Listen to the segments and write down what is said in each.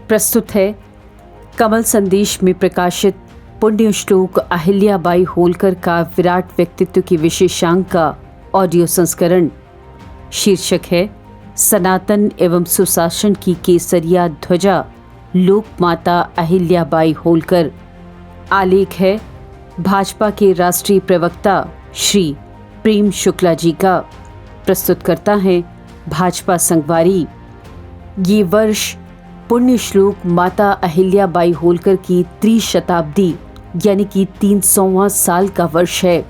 प्रस्तुत है कमल संदेश में प्रकाशित पुण्य श्लोक अहिल्याबाई होलकर का विराट व्यक्तित्व की विशेषांक का ऑडियो संस्करण। शीर्षक है सनातन एवं सुशासन की केसरिया ध्वजा लोक माता अहिल्याबाई होलकर। आलेख है भाजपा के राष्ट्रीय प्रवक्ता श्री प्रेम शुक्ला जी का। प्रस्तुत करता है भाजपा संगवारी। ये वर्ष पुण्य श्लोक माता अहिल्याबाई होलकर की त्रिशताब्दी यानी कि 300वां साल का वर्ष है।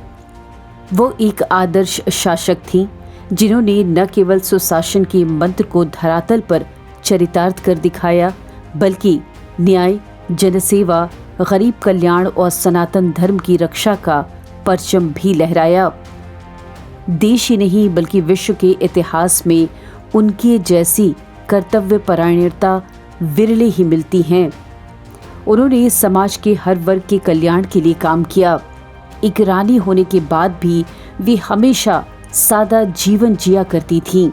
वो एक आदर्श शासक थीं जिन्होंने न केवल सुशासन के मंत्र को धरातल पर चरितार्थ कर दिखाया, बल्कि न्याय, जनसेवा, गरीब कल्याण और सनातन धर्म की रक्षा का परचम भी लहराया। देश ही नहीं बल्कि विश्व के इतिहास में उनके जैसी कर्तव्य परायणता विरले ही मिलती हैं। उन्होंने समाज के हर वर्ग के कल्याण के लिए काम किया। एक रानी होने के बाद भी वे हमेशा सादा जीवन जिया करती थीं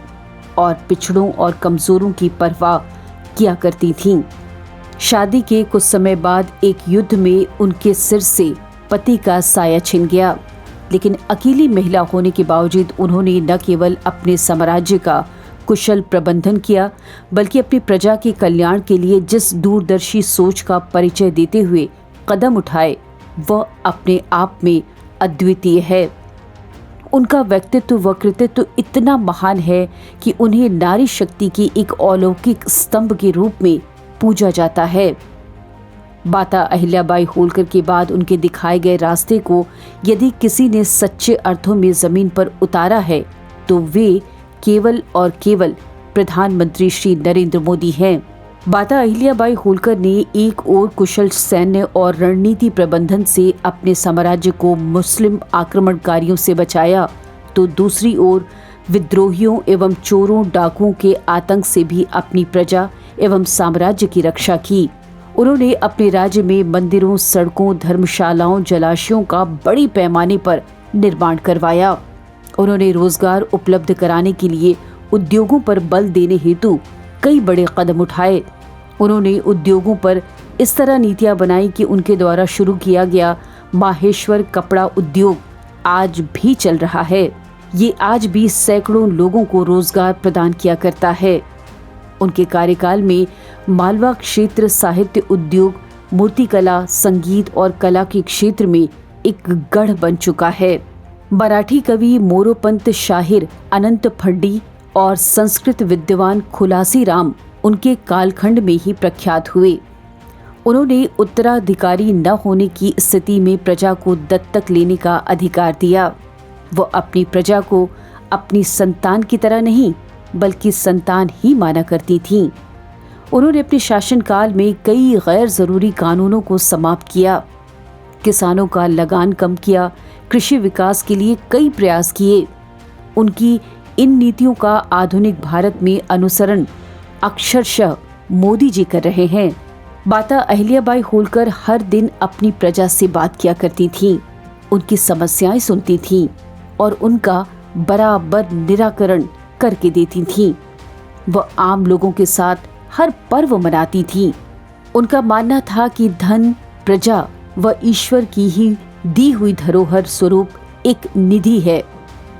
और पिछड़ों और कमजोरों की परवाह किया करती थीं। शादी के कुछ समय बाद एक युद्ध में उनके सिर से पति का साया छिन गया, लेकिन अकेली महिला होने के बावजूद उन्होंने न केवल अपने साम्राज्य का कुशल प्रबंधन किया, बल्कि अपनी प्रजा के कल्याण के लिए जिस दूरदर्शी सोच का परिचय देते हुए कदम उठाए, वह अपने आप में अद्वितीय है। उनका व्यक्तित्व व कृतित्व इतना महान है कि उन्हें नारी शक्ति की एक अलौकिक स्तंभ के रूप में पूजा जाता है। माता अहिल्याबाई होलकर के बाद उनके दिखाए गए रास्ते को यदि किसी ने सच्चे अर्थों में जमीन पर उतारा है तो वे केवल और केवल प्रधानमंत्री श्री नरेंद्र मोदी हैं। माता अहिल्याबाई होलकर ने एक ओर कुशल सैन्य और रणनीति प्रबंधन से अपने साम्राज्य को मुस्लिम आक्रमणकारियों से बचाया, तो दूसरी ओर विद्रोहियों एवं चोरों डाकुओं के आतंक से भी अपनी प्रजा एवं साम्राज्य की रक्षा की। उन्होंने अपने राज्य में मंदिरों, सड़कों, धर्मशालाओं, जलाशयों का बड़ी पैमाने पर निर्माण करवाया। उन्होंने रोजगार उपलब्ध कराने के लिए उद्योगों पर बल देने हेतु कई बड़े कदम उठाए। उन्होंने उद्योगों पर इस तरह नीतियां बनाई कि उनके द्वारा शुरू किया गया माहेश्वर कपड़ा उद्योग आज भी चल रहा है। ये आज भी सैकड़ों लोगों को रोजगार प्रदान किया करता है। उनके कार्यकाल में मालवा क्षेत्र साहित्य उद्योग, मूर्तिकला, संगीत और कला के क्षेत्र में एक गढ़ बन चुका है। मराठी कवि मोरोपंत शाहिर अनंत फड्डी और संस्कृत विद्वान खुलासी राम उनके कालखंड में ही प्रख्यात हुए। उन्होंने उत्तराधिकारी न होने की स्थिति में प्रजा को दत्तक लेने का अधिकार दिया। वो अपनी प्रजा को अपनी संतान की तरह नहीं बल्कि संतान ही माना करती थीं। उन्होंने अपने शासनकाल में कई गैर जरूरी कानूनों को समाप्त किया, किसानों का लगान कम किया, कृषि विकास के लिए कई प्रयास किए। उनकी इन नीतियों का आधुनिक भारत में अनुसरण अक्षरशः मोदी जी कर रहे हैं। माता अहिल्याबाई होलकर हर दिन अपनी प्रजा से बात किया करती थीं, उनकी समस्याएं सुनती थीं और उनका बराबर निराकरण करके देती थीं। वह आम लोगों के साथ हर पर्व मनाती थीं। उनका मानना था कि धन, प्रजा व ईश्वर की ही दी हुई धरोहर स्वरूप एक निधि है,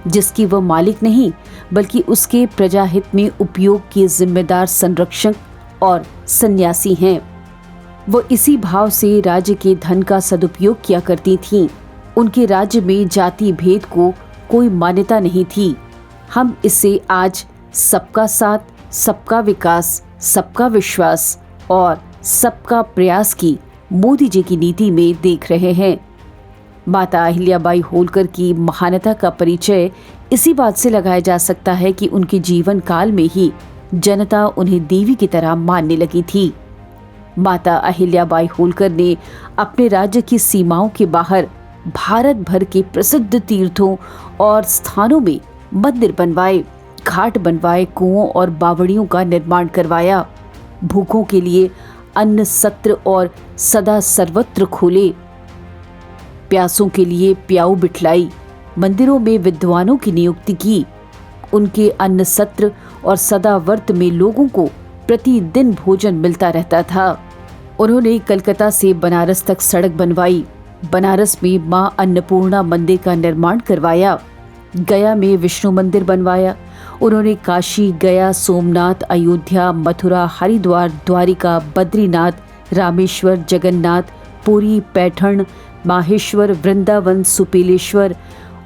जिसकी वह मालिक नहीं बल्कि उसके प्रजाहित में उपयोग के जिम्मेदार संरक्षक और सन्यासी हैं। वो इसी भाव से राज्य के धन का सदुपयोग किया करती थीं। उनके राज्य में जाति भेद को कोई मान्यता नहीं थी। हम इसे आज सबका साथ, सबका विकास, सबका विश्वास और सबका प्रयास की मोदी जी की नीति में देख रहे हैं। माता अहिल्याबाई होलकर की महानता का परिचय इसी बात से लगाया जा सकता है कि उनके जीवन काल में ही जनता उन्हें देवी की तरह मानने लगी थी। माता अहिल्याबाई होलकर ने अपने राज्य की सीमाओं के बाहर भारत भर के प्रसिद्ध तीर्थों और स्थानों में मंदिर बनवाए, घाट बनवाए, कुओं और बावड़ियों का निर्माण करवाया, भूखों के लिए अन्न सत्र और सदा सर्वत्र खोले, प्यासों के लिए प्याऊ बिठलाई, मंदिरों में विद्वानों की नियुक्ति की। उनके अन्न सत्र और सदावर्त में लोगों को प्रतिदिन भोजन मिलता रहता था। उन्होंने कलकत्ता से बनारस तक सड़क बनवाई, बनारस में मां अन्नपूर्णा मंदिर का निर्माण करवाया, गया में विष्णु मंदिर बनवाया। उन्होंने काशी, गया, सोमनाथ, अयोध्या, मथुरा, हरिद्वार, द्वारिका, बद्रीनाथ, रामेश्वर, जगन्नाथ, पुरी, पैठण, माहेश्वर, वृंदावन, सुपेलेश्वर,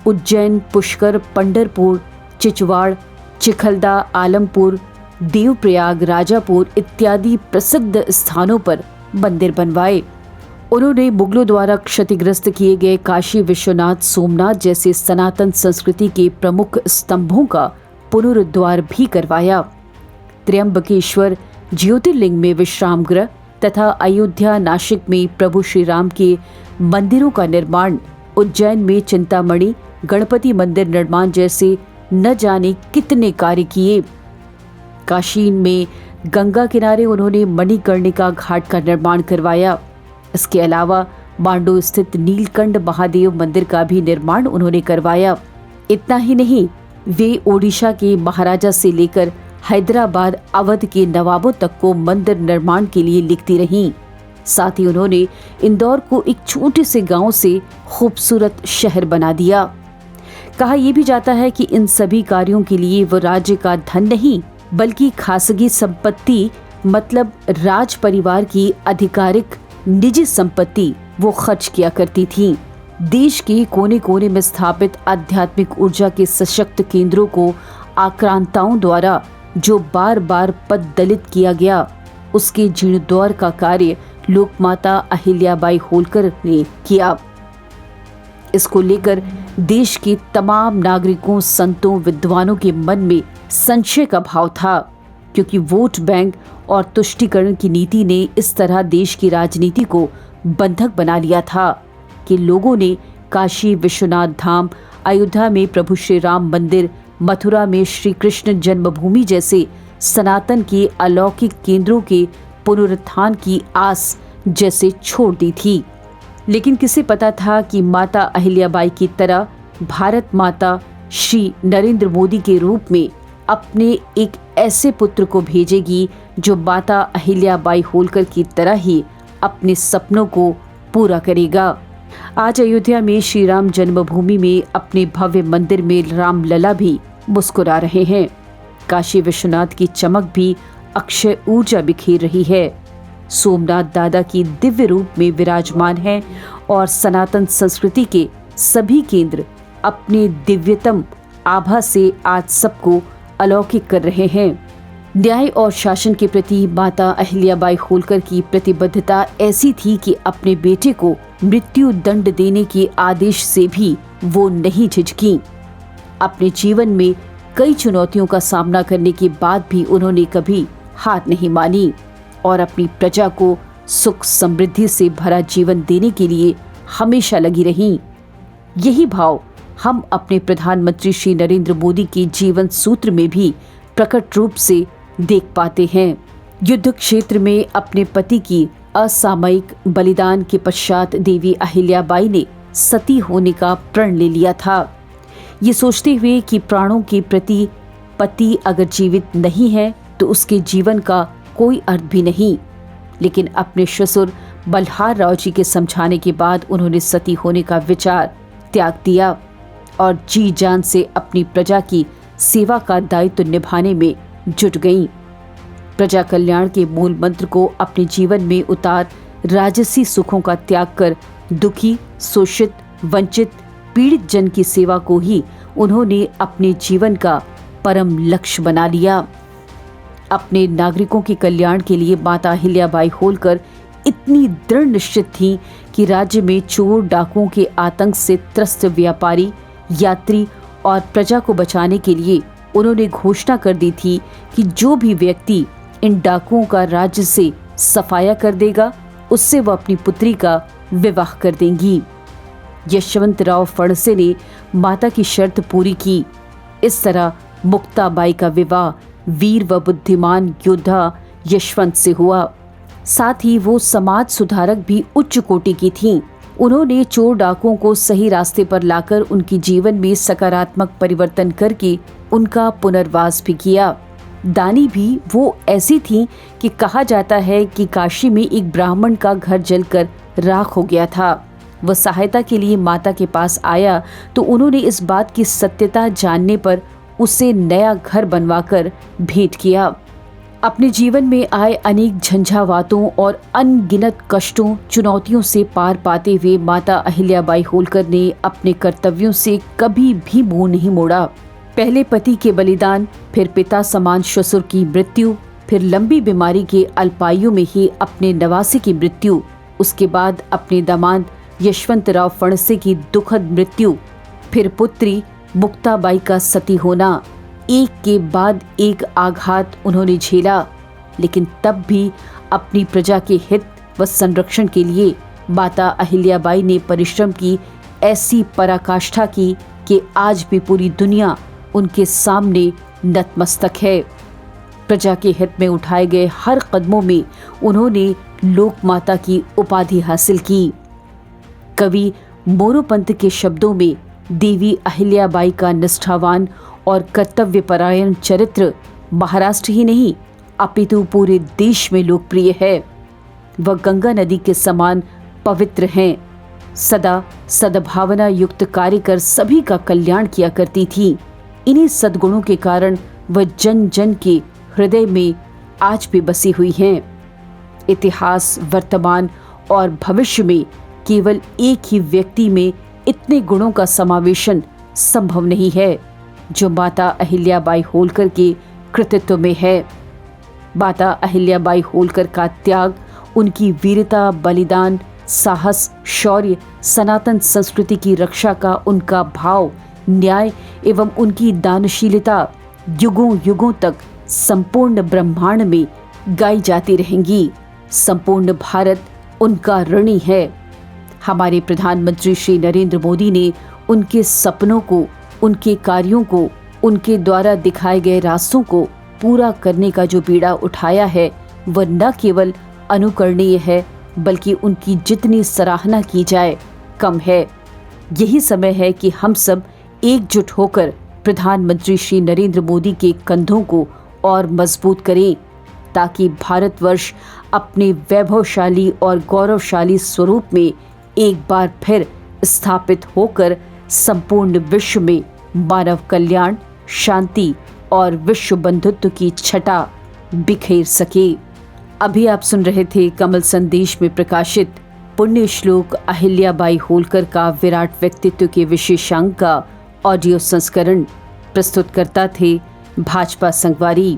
उज्जैन, पुष्कर, पंढरपुर, चिचवाड़, चिखलदा, आलमपुर, देवप्रयाग, राजापुर इत्यादि प्रसिद्ध स्थानों पर मंदिर बनवाए। उन्होंने मुगलों द्वारा क्षतिग्रस्त किए गए काशी विश्वनाथ, सोमनाथ जैसे सनातन संस्कृति के प्रमुख स्तंभों का पुनरुद्धार भी करवाया। त्र्यंबकेश्वर ज्योतिर्लिंग में विश्राम गृह तथा अयोध्या, नासिक में प्रभु श्री राम के मंदिरों का निर्माण, उज्जैन में चिंतामणि गणपति मंदिर निर्माण जैसे न जाने कितने कार्य किए। काशी में गंगा किनारे उन्होंने मणिकर्णिका घाट का निर्माण करवाया। इसके अलावा मांडू स्थित नीलकंठ महादेव मंदिर का भी निर्माण उन्होंने करवाया। इतना ही नहीं, वे ओडिशा के महाराजा से लेकर हैदराबाद, अवध के नवाबों तक को मंदिर निर्माण के लिए लिखती रहीं। साथ ही उन्होंने इंदौर को एक छोटे से गांव से खूबसूरत शहर बना दिया। कहा यह भी जाता है कि इन सभी कार्यों के लिए वो राज्य का धन नहीं बल्कि खासगी संपत्ति मतलब राज परिवार की आधिकारिक निजी संपत्ति वो खर्च किया करती थीं। देश के कोने कोने में स्थापित आध्यात्मिक ऊर्जा के सशक्त केंद्रों को आक्रांताओं द्वारा जो बार बार पद दलित किया गया, उसके जीर्णोद्धार का कार्य लोकमाता अहिल्याबाई होलकर ने किया। इसको लेकर देश के तमाम नागरिकों, संतों, विद्वानों के मन में संशय का भाव था, क्योंकि वोट बैंक और तुष्टीकरण की नीति ने इस तरह देश की राजनीति को बंधक बना लिया था कि लोगों ने काशी विश्वनाथ धाम, अयोध्या में प्रभु श्री राम मंदिर, मथुरा में श्री कृष्ण जन्मभूमि जैसे सनातन के अलौकिक केंद्रों के पुनरुत्थान की आस जैसे छोड़ दी थी। लेकिन किसे पता था कि माता अहिल्याबाई की तरह भारत माता श्री नरेंद्र मोदी के रूप में अपने एक ऐसे पुत्र को भेजेगी जो माता अहिल्याबाई होलकर की तरह ही अपने सपनों को पूरा करेगा। आज अयोध्या में श्री राम जन्मभूमि में अपने भव्य मंदिर में रामलला भी मुस्कुरा रहे हैं। काशी विश्वनाथ की चमक भी अक्षय ऊर्जा बिखेर रही है। सोमनाथ दादा की दिव्य रूप में विराजमान है और सनातन संस्कृति के सभी केंद्र अपने दिव्यतम आभा से आज सबको अलौकिक कर रहे हैं। न्याय और शासन के प्रति माता अहिल्याबाई होलकर की प्रतिबद्धता ऐसी थी कि अपने बेटे को मृत्यु दंड देने के आदेश से भी वो नहीं झिझकी। अपने जीवन में कई चुनौतियों का सामना करने के बाद भी उन्होंने कभी हार नहीं मानी और अपनी प्रजा को सुख समृद्धि से भरा जीवन देने के लिए हमेशा लगी रहीं। यही भाव हम अपने प्रधानमंत्री श्री नरेंद्र मोदी के जीवन सूत्र में भी प्रकट रूप से देख पाते हैं। युद्ध क्षेत्र में अपने पति की असामयिक बलिदान के पश्चात देवी अहिल्याबाई ने सती होने का प्रण ले लिया था, ये सोचते हुए कि प्राणों के प्रति पति अगर जीवित नहीं है तो उसके जीवन का कोई अर्थ भी नहीं। लेकिन अपने ससुर बल्हार राव जी के समझाने के बाद उन्होंने सती होने का विचार त्याग दिया और जी जान से अपनी प्रजा की सेवा का दायित्व निभाने में जुट गईं। प्रजा कल्याण के मूल मंत्र को अपने जीवन में उतार राजसी सुखों का त्याग कर दुखी, शोषित, वंचित, पीड़ित जन की सेवा को ही उन्होंने अपने जीवन का परम लक्ष्य बना लिया। अपने नागरिकों के कल्याण के लिए माता अहिल्याबाई होलकर इतनी दृढ़ निश्चित थीं कि राज्य में चोर डाकुओं के आतंक से त्रस्त व्यापारी, यात्री और प्रजा को बचाने के लिए उन्होंने घोषणा कर दी थी कि जो भी व्यक्ति इन डाकुओं का राज्य से सफाया कर देगा उससे वह अपनी पुत्री का विवाह कर देंगी। यशवंतराव फणसे ने माता की शर्त पूरी की। इस तरह मुक्ताबाई का विवाह वीर व बुद्धिमान योद्धा यशवंत से हुआ। साथ ही वो समाज सुधारक भी उच्च कोटि की थीं। उन्होंने चोर डाकुओं को सही रास्ते पर लाकर उनके जीवन में सकारात्मक परिवर्तन करके उनका पुनर्वास भी किया। दानी भी वो ऐसी थीं कि कहा जाता है कि काशी में एक ब्राह्मण का घर जलकर राख हो गया था। वह सहायता के लिए माता के पास आया तो उन्होंने इस बात की सत्यता जानने पर उसे नया घर बनवाकर भेंट किया। अपने जीवन में आए अनेक झंझावातों और अनगिनत कष्टों चुनौतियों से पार पाते हुए माता अहिल्याबाई होलकर ने अपने कर्तव्यों से कभी भी मुंह नहीं मोड़ा। पहले पति के बलिदान, फिर पिता समान ससुर की मृत्यु, फिर लंबी बीमारी के अल्पायु में ही अपने नवासे की मृत्यु, उसके बाद अपने दामाद यशवंतराव फणसे की दुखद मृत्यु, फिर पुत्री मुक्ताबाई का सती होना, एक के बाद एक आघात उन्होंने झेला, लेकिन तब भी अपनी प्रजा के हित व संरक्षण के लिए माता अहिल्याबाई ने परिश्रम की ऐसी पराकाष्ठा की कि आज भी पूरी दुनिया उनके सामने नतमस्तक है। प्रजा के हित में उठाए गए हर कदमों में उन्होंने लोक माता की उपाधि हासिल की। कवि मोरोपंत के शब्दों में देवी अहिल्याबाई का निष्ठावान और कर्तव्यपरायण चरित्र महाराष्ट्र ही नहीं अपितु पूरे देश में लोकप्रिय है। वह गंगा नदी के समान पवित्र हैं। सदा सद्भावना युक्त कार्य कर सभी का कल्याण किया करती थी। इन्हीं सद्गुणों के कारण वह जन जन के हृदय में आज भी बसी हुई हैं। इतिहास, वर्तमान और भविष्य में केवल एक ही व्यक्ति में इतने गुणों का समावेशन संभव नहीं है जो माता अहिल्याबाई होलकर के कृतित्व में है। माता अहिल्याबाई होलकर का त्याग, उनकी वीरता, बलिदान, साहस, शौर्य, सनातन संस्कृति की रक्षा का उनका भाव, न्याय एवं उनकी दानशीलता युगों युगों तक संपूर्ण ब्रह्मांड में गाई जाती रहेंगी। संपूर्ण भारत उनका ऋणी है। हमारे प्रधानमंत्री श्री नरेंद्र मोदी ने उनके सपनों को, उनके कार्यों को, उनके द्वारा दिखाए गए रास्तों को पूरा करने का जो बीड़ा उठाया है वह न केवल अनुकरणीय है बल्कि उनकी जितनी सराहना की जाए कम है। यही समय है कि हम सब एकजुट होकर प्रधानमंत्री श्री नरेंद्र मोदी के कंधों को और मजबूत करें ताकि भारतवर्ष अपने वैभवशाली और गौरवशाली स्वरूप में एक बार फिर स्थापित होकर संपूर्ण विश्व में मानव कल्याण, शांति और विश्व बंधुत्व की छटा बिखेर सके। अभी आप सुन रहे थे कमल संदेश में प्रकाशित पुण्य श्लोक अहिल्याबाई होलकर का विराट व्यक्तित्व के विशेषांक का ऑडियो संस्करण। प्रस्तुतकर्ता थे भाजपा संगवारी।